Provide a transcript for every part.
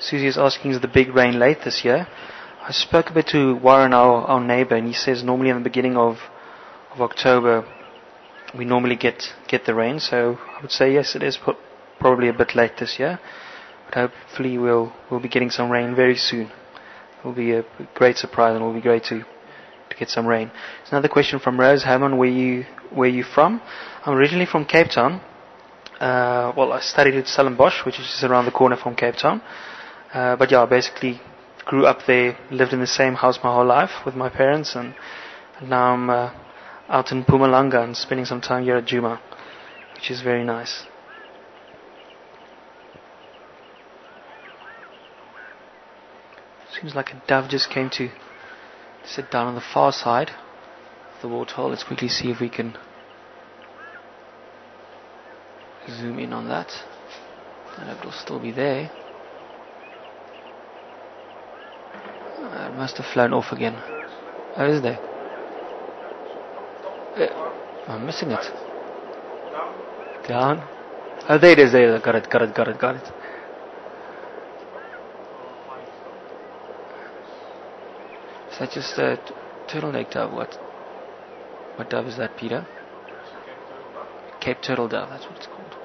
Susie is asking, is the big rain late this year? I spoke a bit to Warren, our neighbour, and he says normally in the beginning of October we normally get the rain. So I would say yes, it is probably a bit late this year, but hopefully we'll be getting some rain very soon. It will be a great surprise, and it will be great to get some rain. There's another question from Rose Hammond. Where you from? I'm originally from Cape Town. I studied at Stellenbosch, which is just around the corner from Cape Town. But yeah, I basically grew up there, lived in the same house my whole life with my parents, and now I'm out in Mpumalanga and spending some time here at Djuma, which is very nice. Seems like a dove just came to sit down on the far side of the waterhole. Let's quickly see if we can zoom in on that. I don't know if it'll still be there. It must have flown off again. Oh, is there? I'm missing it. Down. Oh, there it is. There. Got it. Is that just a turtleneck dove? What dove is that, Peter? Cape turtle dove. That's what it's called.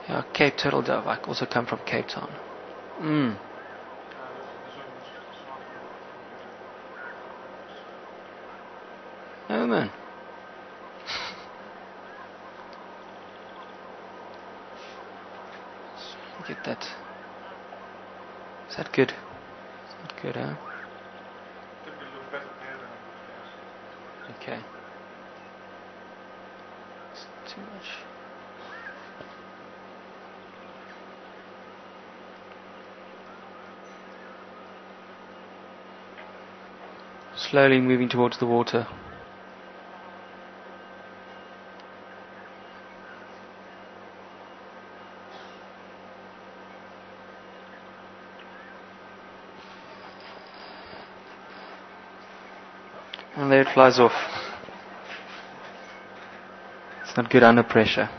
Yeah, Cape turtle dove. I also come from Cape Town. Oh man. Get that. Is that good? Is that good, huh? Okay. It's too much. Slowly moving towards the water. And there it flies off. It's not good under pressure.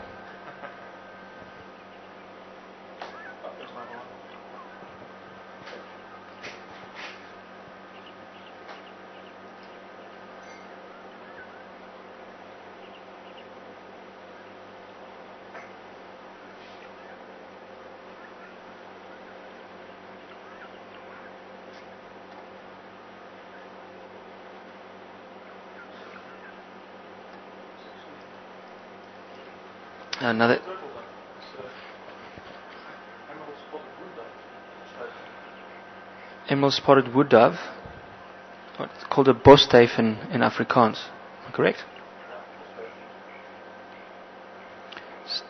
Another emerald spotted wood dove. It's called a bosduif in Afrikaans. Am I correct?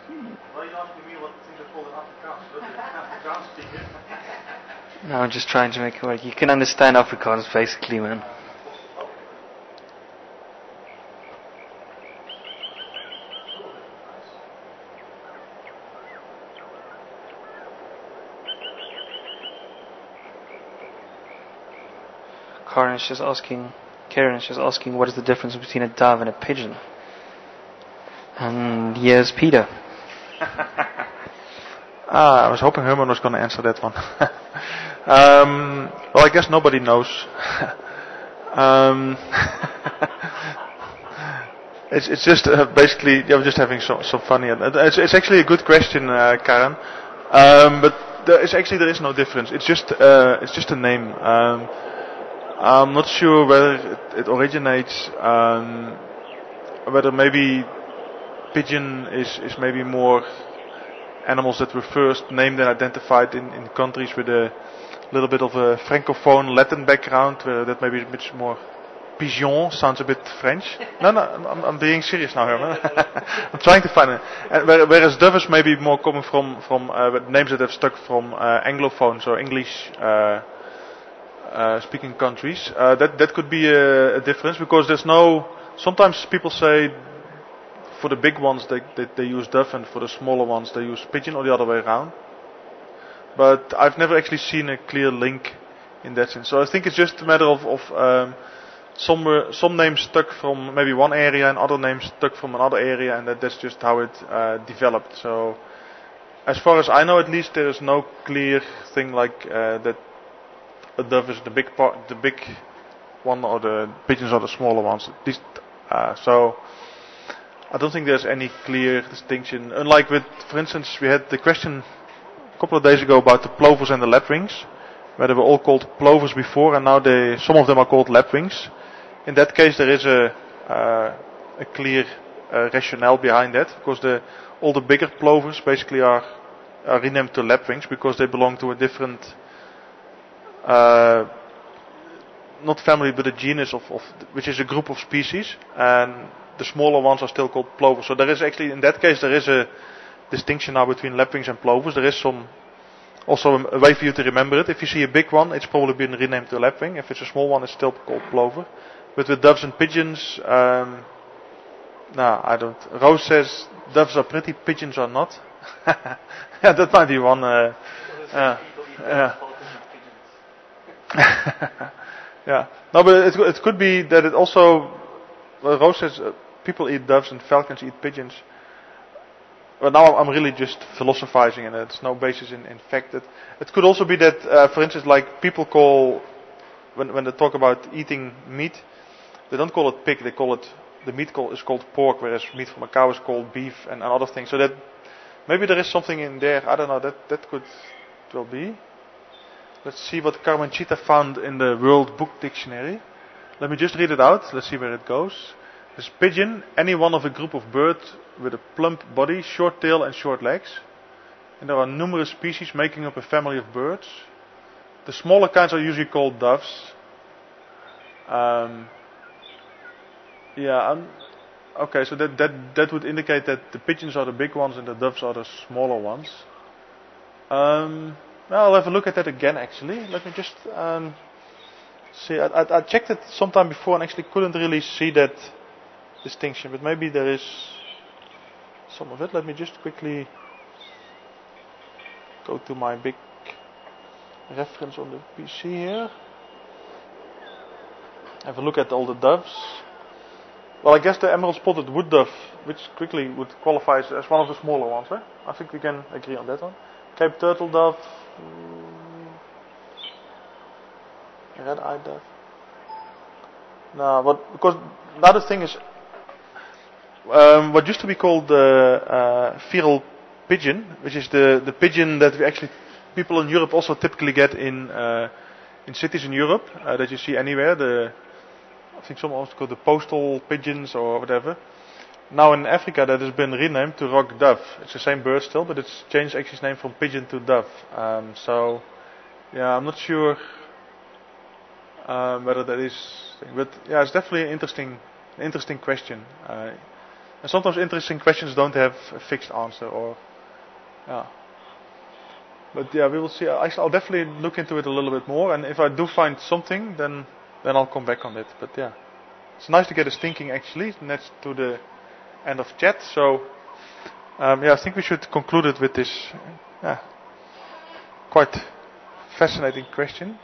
Why are you asking me what things are called in Afrikaans? No, I'm just trying to make it work. You can understand Afrikaans basically, man. Karen is just asking what is the difference between a dove and a pigeon. And here's Peter. I was hoping Herman was going to answer that one. Well, I guess nobody knows. It's just basically, I'm just having some fun here. It's actually a good question, Karen. But there is no difference. It's just a name. I'm not sure whether it originates, whether maybe pigeon is maybe more animals that were first named and identified in countries with a little bit of a francophone Latin background, where that maybe a bit more pigeon sounds a bit French. No, I'm being serious now, Herman. I'm trying to find it. Whereas dove is maybe more coming from names that have stuck from Anglophones or English speaking countries. That could be a difference, because there's no. Sometimes people say for the big ones they use dove, and for the smaller ones they use pigeon, or the other way around. But I've never actually seen a clear link in that sense. So I think it's just a matter of some names stuck from maybe one area and other names stuck from another area, and that's just how it developed. So as far as I know, at least, there is no clear thing like that. A dove is the big part, the big one, or the pigeons are the smaller ones. At least, so I don't think there's any clear distinction. Unlike with, for instance, we had the question a couple of days ago about the plovers and the lapwings, where they were all called plovers before, and now some of them are called lapwings. In that case, there is a clear rationale behind that, because all the bigger plovers basically are renamed to lapwings because they belong to a different, not family, but a genus which is a group of species, and the smaller ones are still called plovers. So there is actually, in that case, there is a distinction now between lapwings and plovers. There is also a way for you to remember it. If you see a big one, it's probably been renamed to lapwing. If it's a small one, it's still called plover. But with doves and pigeons, no, I don't. Rose says doves are pretty, pigeons are not. Yeah, that might be one. Yeah. No, but it could be that it also. Well, Rose says people eat doves and falcons eat pigeons. But now I'm really just philosophizing, and it's no basis in fact. It could also be that, for instance, like people call, when they talk about eating meat, they don't call it pig, they call it, the meat is called pork, whereas meat from a cow is called beef and other things. So that maybe there is something in there, I don't know, that could well be. Let's see what Carmenchita found in the World Book Dictionary. Let me just read it out. Let's see where it goes. There's pigeon, any one of a group of birds with a plump body, short tail and short legs. And there are numerous species making up a family of birds. The smaller kinds are usually called doves. Okay, so that would indicate that the pigeons are the big ones and the doves are the smaller ones. I'll have a look at that again actually. Let me just see. I checked it sometime before and actually couldn't really see that distinction, but maybe there is some of it. Let me just quickly go to my big reference on the PC here. Have a look at all the doves. Well, I guess the emerald spotted wood dove, which quickly would qualify as one of the smaller ones, right? I think we can agree on that one. Cape turtle dove, red-eyed dove. No, because the other thing is, what used to be called the feral pigeon, which is the pigeon that people in Europe also typically get in cities in Europe, that you see anywhere. I think some also call the postal pigeons or whatever. Now in Africa that has been renamed to rock dove. It's the same bird still, but it's changed actually its name from pigeon to dove. So yeah, I'm not sure whether that is, but yeah, it's definitely an interesting question. And sometimes interesting questions don't have a fixed answer, or yeah. But yeah, we will see. I'll definitely look into it a little bit more, and if I do find something, then I'll come back on it. But yeah, it's nice to get us thinking actually next to the end of chat. So I think we should conclude it with this quite fascinating question.